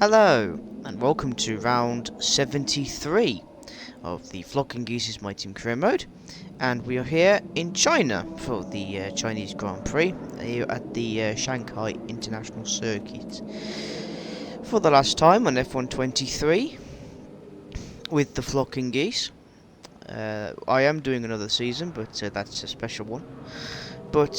Hello, and welcome to round 73 of the Flocking Geese is my team career mode, and we are here in China for the Chinese Grand Prix here at the Shanghai International Circuit. For the last time on F123 with the Flocking Geese. I am doing another season, but that's a special one. But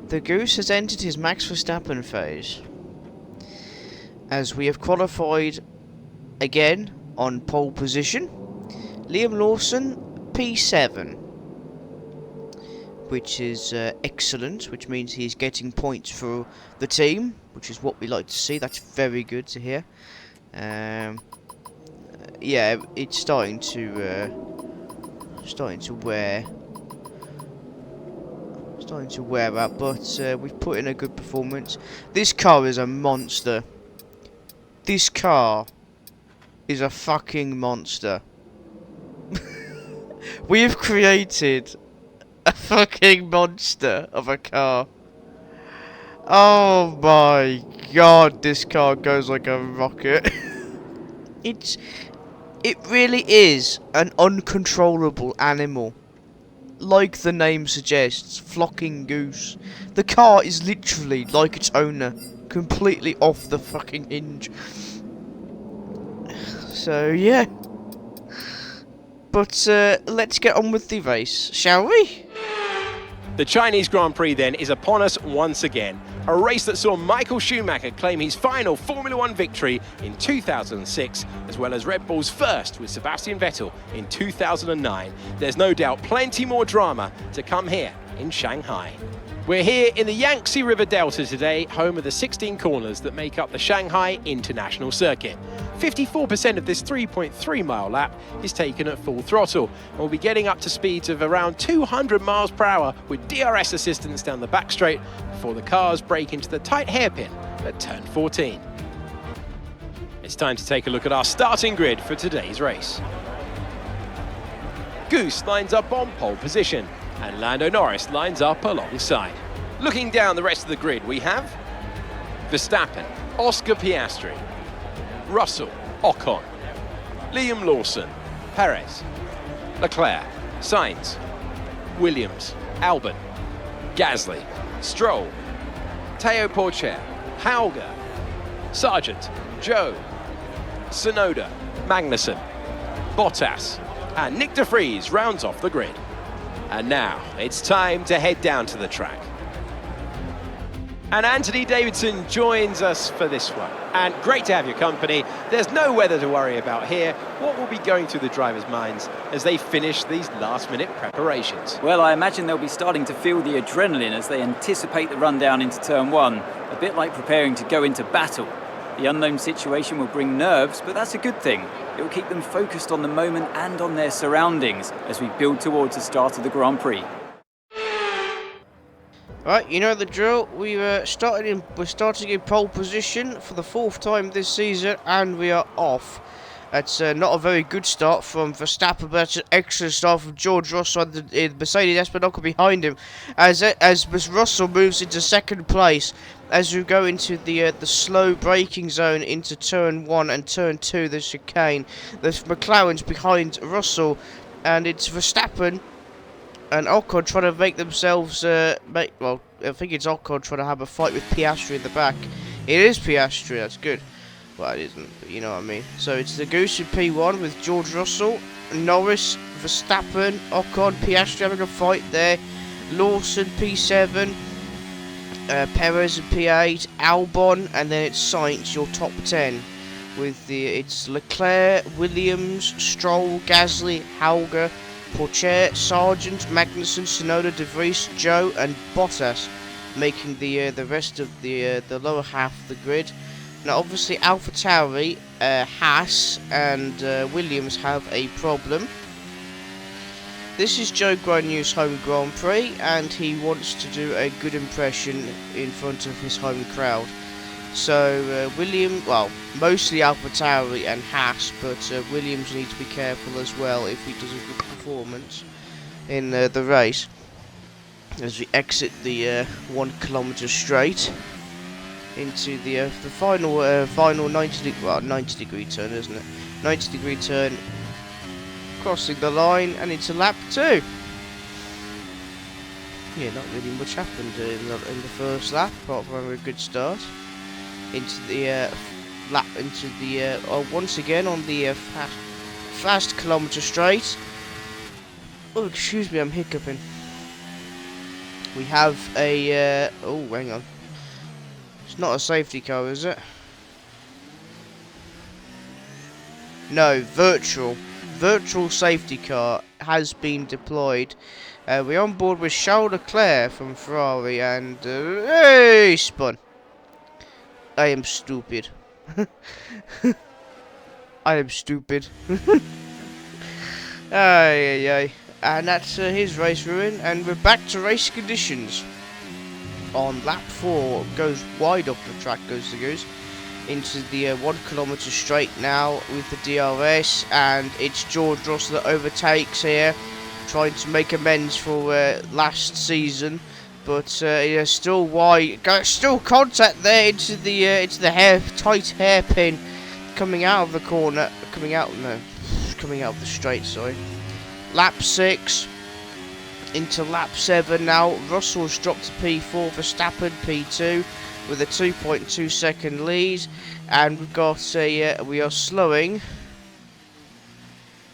the Goose has entered his Max Verstappen phase, as we have qualified again on pole position. Liam Lawson P7, which is excellent, which means he's getting points for the team, which is what we like to see. That's very good to hear. Yeah, it's starting to wear out, but we've put in a good performance. This car is a monster. This car is a fucking monster. We have created a fucking monster of a car. Oh my god, this car goes like a rocket. It really is an uncontrollable animal. Like the name suggests, flocking goose. The car is literally like its owner, completely off the fucking hinge. So yeah, but let's get on with the race, shall we? The Chinese Grand Prix then is upon us once again. A race that saw Michael Schumacher claim his final Formula One victory in 2006, as well as Red Bull's first with Sebastian Vettel in 2009. There's no doubt plenty more drama to come here in Shanghai. We're here in the Yangtze River Delta today, home of the 16 corners that make up the Shanghai International Circuit. 54% of this 3.3 mile lap is taken at full throttle, and we'll be getting up to speeds of around 200 miles per hour with DRS assistance down the back straight before the cars break into the tight hairpin at turn 14. It's time to take a look at our starting grid for today's race. Goose lines up on pole position, and Lando Norris lines up alongside. Looking down the rest of the grid, we have Verstappen, Oscar Piastri, Russell, Ocon, Liam Lawson, Perez, Leclerc, Sainz, Williams, Albon, Gasly, Stroll, Teo Porcher, Hauger, Sargent, Joe, Tsunoda, Magnussen, Bottas, and Nick de Vries rounds off the grid. And now it's time to head down to the track. And Anthony Davidson joins us for this one. And great to have your company. There's no weather to worry about here. What will be going through the drivers' minds as they finish these last-minute preparations? Well, I imagine they'll be starting to feel the adrenaline as they anticipate the rundown into turn one, a bit like preparing to go into battle. The unknown situation will bring nerves, but that's a good thing. It will keep them focused on the moment and on their surroundings as we build towards the start of the Grand Prix. Right, you know the drill. We're starting in pole position for the fourth time this season, and we are off. That's not a very good start from Verstappen, but that's an excellent start from George Russell and the Mercedes Espinoca behind him. As Russell moves into second place, as we go into the slow braking zone into turn 1 and turn 2, the chicane. The McLaren's behind Russell, and it's Verstappen and Ocon trying to make themselves, well, I think it's Ocon trying to have a fight with Piastri in the back. It is Piastri, that's good. Well, it isn't, but you know what I mean. So it's the Goose in P1 with George Russell, Norris, Verstappen, Ocon, Piastri having a fight there. Lawson P7, Perez in P8, Albon, and then it's Sainz, your top 10. With it's Leclerc, Williams, Stroll, Gasly, Hauger, Porcher, Sargent, Magnussen, Tsunoda, de Vries, Joe, and Bottas, making the rest of the lower half of the grid. Now, obviously, AlphaTauri, Haas, and Williams have a problem. This is Joe Guanyu's home Grand Prix, and he wants to do a good impression in front of his home crowd. So, mostly AlphaTauri and Haas, but Williams needs to be careful as well if he does a good performance in the race. As we exit the 1 kilometre straight. into the final 90 degree turn, isn't it? 90 degree turn, crossing the line and into lap 2. Yeah, not really much happened in the first lap, apart from a good start. Into the once again on the fast kilometre straight. Oh, excuse me, I'm hiccuping. We have a oh, hang on. It's not a safety car, is it? No, virtual safety car has been deployed. We're on board with Charles Leclerc from Ferrari, and hey, spun. I am stupid. I am stupid. Ay. And that's his race ruin, and we're back to race conditions. On lap 4, goes wide up the track, goes the Goose. Into the 1 kilometre straight now with the DRS, and it's George Russell that overtakes here, trying to make amends for last season, but yeah, still wide, still contact there into the tight hairpin, coming out of the corner, coming out of the straight. Sorry, lap 6 into lap 7 now. Russell's dropped to P4, Verstappen P2. With a 2.2 second lead, and we've got we are slowing.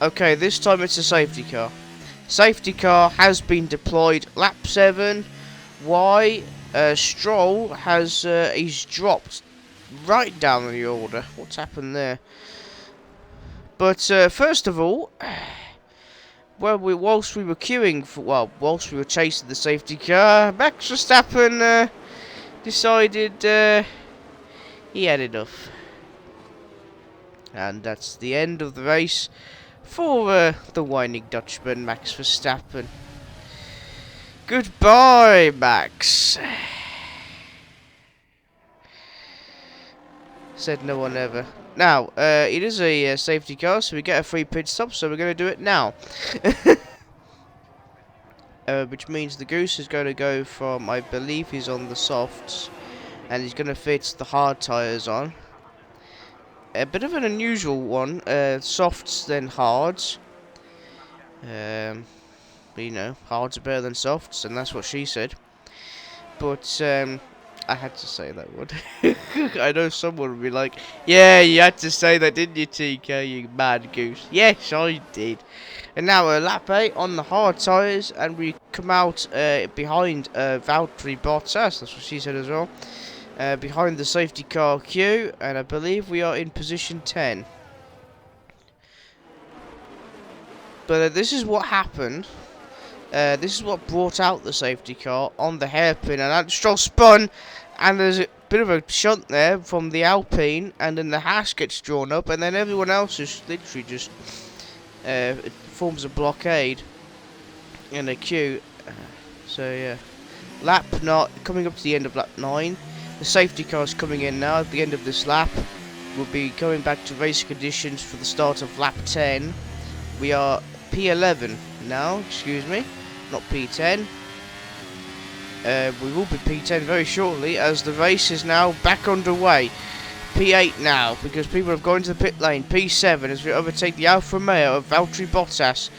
Okay, this time it's a safety car. Safety car has been deployed. Lap 7. Why? Stroll has he's dropped right down the order. What's happened there? But first of all, whilst we were chasing the safety car, Max Verstappen decided he had enough. And that's the end of the race for the whining Dutchman, Max Verstappen. Goodbye, Max. Said no one ever. Now, it is a safety car, so we get a free pit stop, so we're going to do it now. Which means the Goose is going to go from, I believe he's on the softs, and he's going to fit the hard tyres on. A bit of an unusual one, softs then hards. You know, hards are better than softs, and that's what she said. But I had to say that one. I know someone would be like, yeah, you had to say that, didn't you, TK, you mad goose? Yes, I did. And now lap 8 on the hard tyres, and we come out behind Valtteri Bottas, that's what she said as well. Behind the safety car queue, and I believe we are in position 10. But this is what happened. This is what brought out the safety car on the hairpin, and that Stroll spun, and there's a bit of a shunt there from the Alpine, and then the Haas gets drawn up, and then everyone else is literally just it forms a blockade in a queue. So yeah, coming up to the end of lap 9. The safety car is coming in now. At the end of this lap, we'll be going back to race conditions for the start of lap 10. We are P11 now, excuse me, not P10. We will be P10 very shortly, as the race is now back underway. P8 now, because people have gone to the pit lane. P7 as we overtake the Alfa Romeo of Valtteri Bottas,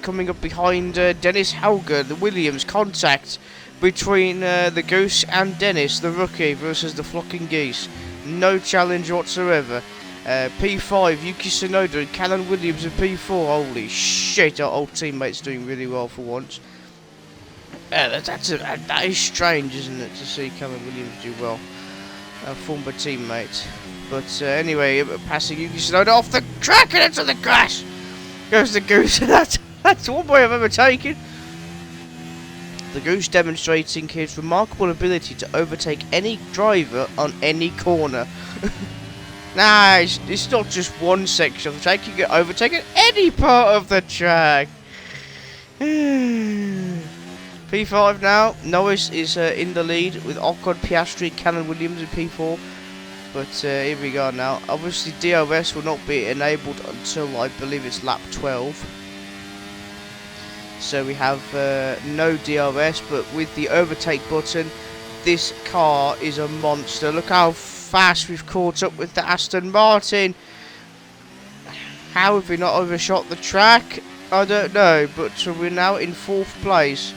coming up behind Dennis Hauger, the Williams. Contact between the Goose and Dennis, the rookie, versus the flocking Geese. No challenge whatsoever. P5, Yuki Tsunoda and Callan Williams in P4. Holy shit, our old teammate's doing really well for once. That is strange, isn't it, to see Callan Williams do well. Our former teammate. But anyway, passing Yuki Tsunoda off the track and into the grass. Goes the Goose. That's one way I've ever taken. The Goose demonstrating his remarkable ability to overtake any driver on any corner. Nah, it's not just one section of the track, you can overtake at any part of the track. P5 now, Norris is in the lead with Ocon, Piastri, Callan Williams in P4. But here we go now. Obviously DRS will not be enabled until I believe it's lap 12. So we have no DRS, but with the overtake button, This car is a monster. Look how fast we've caught up with the Aston Martin. How have we not overshot the track? I don't know, but we're now in 4th place,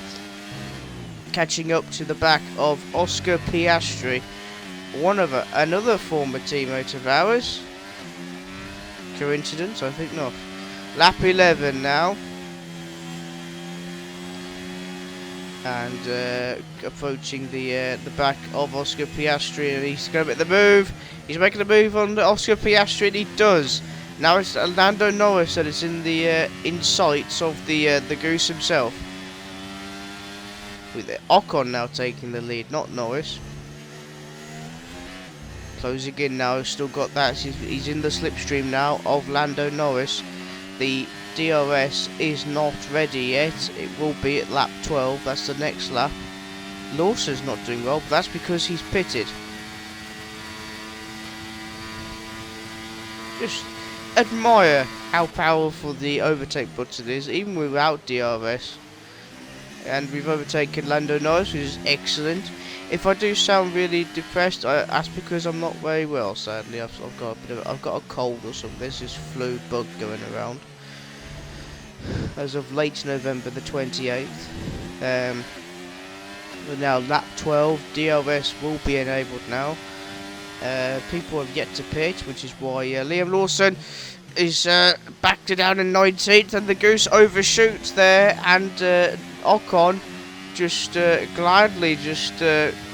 catching up to the back of Oscar Piastri, another former teammate of ours. Coincidence? I think not. Lap 11 now. And approaching the back of Oscar Piastri, and he's going to make the move. He's making the move on Oscar Piastri, and he does. Now it's Lando Norris that is in the sights of the Goose himself, with Ocon now taking the lead, not Norris. Closing in now, still got that. He's in the slipstream now of Lando Norris. The DRS is not ready yet. It will be at lap 12. That's the next lap. Lawson's not doing well, but that's because he's pitted. Just admire how powerful the overtake button is, even without DRS. And we've overtaken Lando Norris, which is excellent. If I do sound really depressed, that's because I'm not very well. Sadly, I've got a cold or something. There's this flu bug going around. As of late November the 28th. But now lap 12, DRS will be enabled now. People have yet to pit, which is why Liam Lawson is backed down in 19th, and the Goose overshoots there, and Ocon just gladly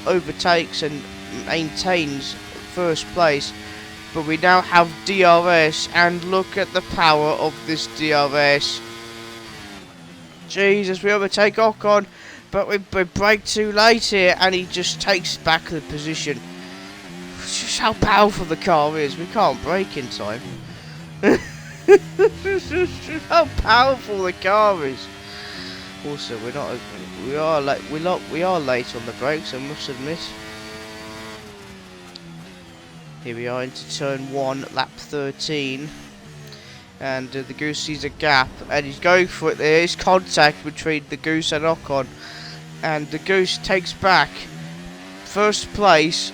overtakes and maintains 1st place. But we now have DRS, and look at the power of this DRS. Jesus, we overtake Ocon, but we brake too late here, and he just takes back the position. It's just how powerful the car is. We can't brake in time. How powerful the car is. Also, we are late on the brakes, I must admit. Here we are into turn 1, lap 13. And the Goose sees a gap, and he's going for it. There is contact between the Goose and Ocon, and the Goose takes back 1st place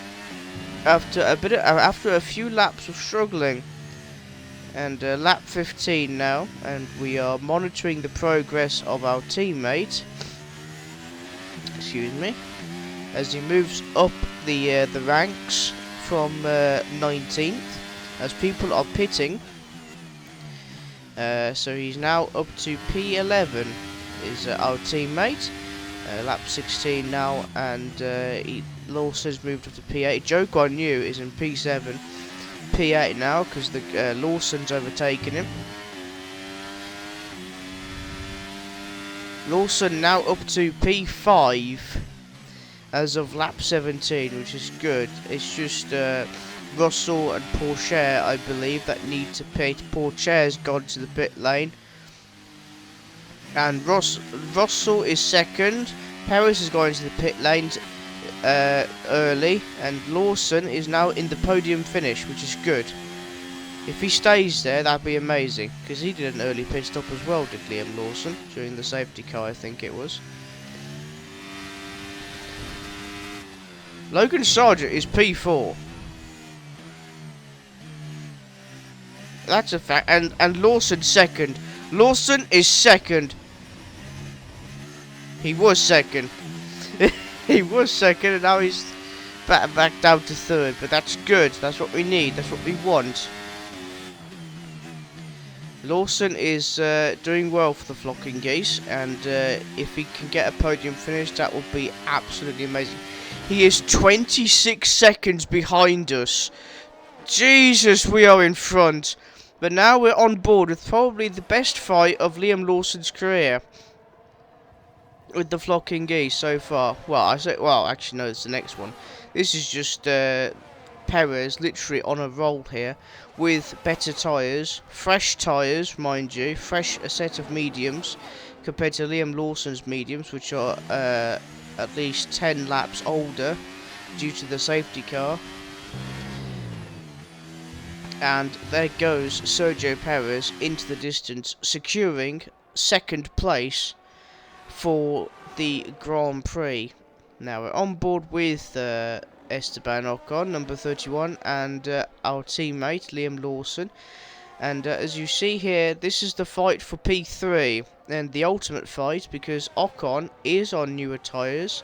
after a few laps of struggling. And lap 15 now, and we are monitoring the progress of our teammate. Excuse me, as he moves up the ranks from 19th, as people are pitting. So he's now up to P11 is our teammate. Lap 16 now, and Lawson's moved up to P8. Joe Guan Yu is in P7. P8 now, because the Lawson's overtaken him. Lawson now up to P5 as of lap 17, which is good. It's just Russell and Pourchaire, I believe, that need to pit. Pourchaire's gone to the pit lane, and Russell is 2nd. Perez is going to the pit lane early, and Lawson is now in the podium finish, which is good. If he stays there, that'd be amazing, because he did an early pit stop as well, did Liam Lawson, during the safety car, I think it was. Logan Sargent is P4. That's a fact. And Lawson's 2nd. Lawson is 2nd. He was 2nd. He was 2nd, and now he's back down to 3rd. But that's good. That's what we need. That's what we want. Lawson is doing well for the Flocking Geese, and if he can get a podium finish, that will be absolutely amazing. He is 26 seconds behind us. Jesus, we are in front. But now we're on board with probably the best fight of Liam Lawson's career with the Flocking Geese so far. Well, actually no, it's the next one. This is just Perez literally on a roll here with better tyres, fresh tyres, mind you, fresh a set of mediums compared to Liam Lawson's mediums, which are at least 10 laps older due to the safety car. And there goes Sergio Perez into the distance, securing 2nd place for the Grand Prix. Now we're on board with Esteban Ocon, number 31, and our teammate Liam Lawson. And as you see here, this is the fight for P3, and the ultimate fight, because Ocon is on newer tyres,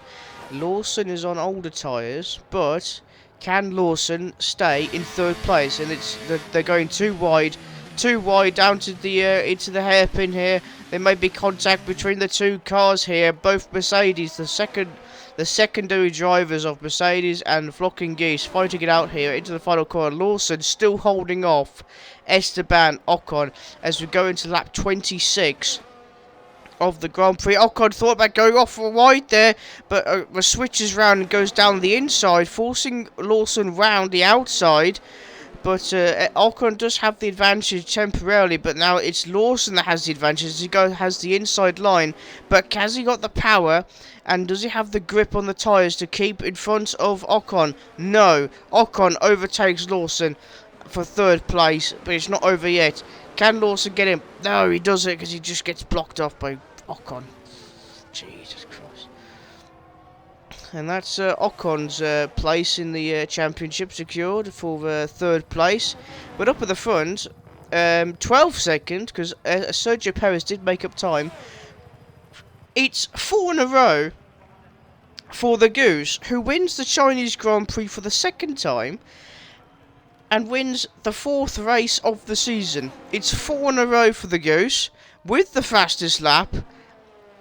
Lawson is on older tyres, but can Lawson stay in third place? And they're going too wide down to the into the hairpin here. There may be contact between the two cars here. Both Mercedes, the secondary drivers of Mercedes and Flocking Geese, fighting it out here into the final corner. Lawson still holding off Esteban Ocon as we go into lap 26 of the Grand Prix. Ocon thought about going off for wide there, but switches round and goes down the inside, forcing Lawson round the outside. But Ocon does have the advantage temporarily, but now it's Lawson that has the advantage as he has the inside line. But has he got the power, and does he have the grip on the tyres to keep in front of Ocon? No. Ocon overtakes Lawson for third place, but it's not over yet. Can Lawson get him? No, he doesn't, because he just gets blocked off by Ocon. Jesus Christ. And that's Ocon's place in the championship secured for third place. But up at the front, 12 second, because Sergio Perez did make up time. It's 4 in a row for the Goose, who wins the Chinese Grand Prix for the second time and wins the 4th race of the season. It's 4 in a row for the Goose, with the fastest lap,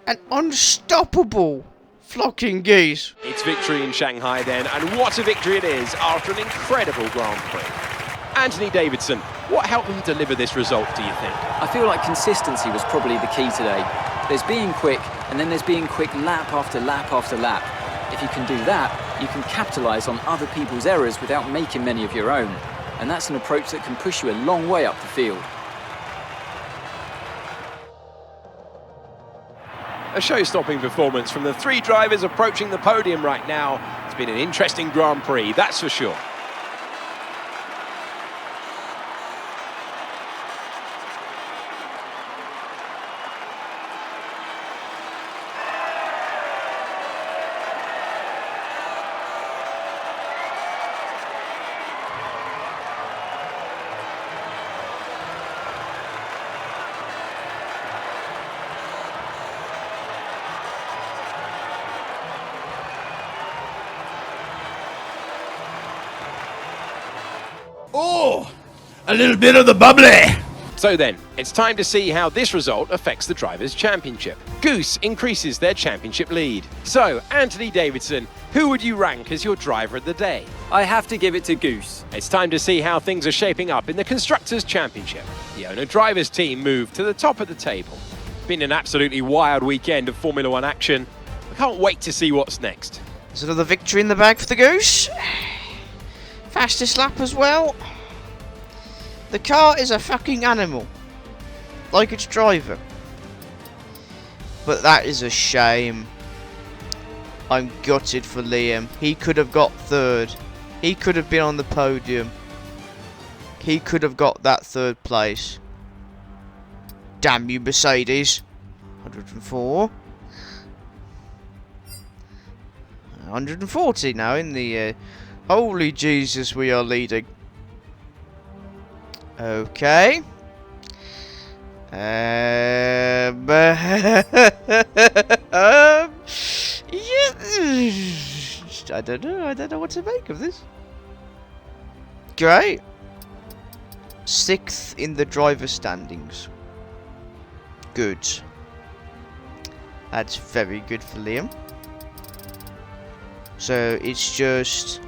and unstoppable Flocking Geese. It's victory in Shanghai then, and what a victory it is after an incredible Grand Prix. Anthony Davidson, what helped them deliver this result, do you think? I feel like consistency was probably the key today. There's being quick, and then there's being quick lap after lap after lap. If you can do that, you can capitalise on other people's errors without making many of your own. And that's an approach that can push you a long way up the field. A show-stopping performance from the 3 drivers approaching the podium right now. It's been an interesting Grand Prix, that's for sure. Oh, a little bit of the bubbly. So then, it's time to see how this result affects the Drivers' Championship. Goose increases their championship lead. So, Anthony Davidson, who would you rank as your driver of the day? I have to give it to Goose. It's time to see how things are shaping up in the Constructors' Championship. The owner drivers team moved to the top of the table. Been an absolutely wild weekend of Formula One action. I can't wait to see what's next. There's another victory in the bag for the Goose. Fastest lap as well. The car is a fucking animal, like its driver. But that is a shame. I'm gutted for Liam. He could have got third. He could have been on the podium. He could have got that third place. Damn you, Mercedes. 104. 140 now in the... holy Jesus, we are leading. Okay. Yeah. I don't know what to make of this. Great. 6th in the driver standings. Good. That's very good for Liam. So it's just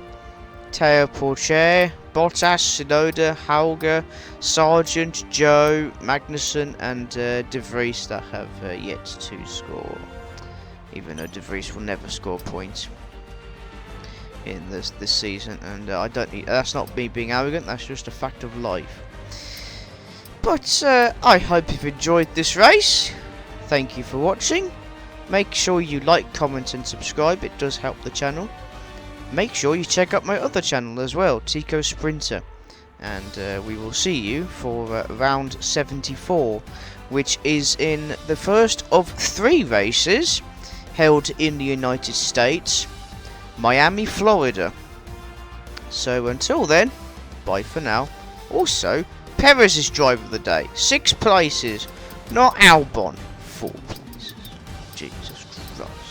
Teo Porcher, Bottas, Tsunoda, Hauger, Sargent, Joe, Magnussen, and De Vries that have yet to score. Even though De Vries will never score points in this season, and I don't need. That's not me being arrogant. That's just a fact of life. But I hope you've enjoyed this race. Thank you for watching. Make sure you like, comment, and subscribe. It does help the channel. Make sure you check out my other channel as well, Tico Sprinter. And we will see you for round 74, which is in the first of 3 races held in the United States Miami, Florida. So until then, bye for now. Also, Perez is driver of the day. 6 places, not Albon. 4 places. Jesus Christ.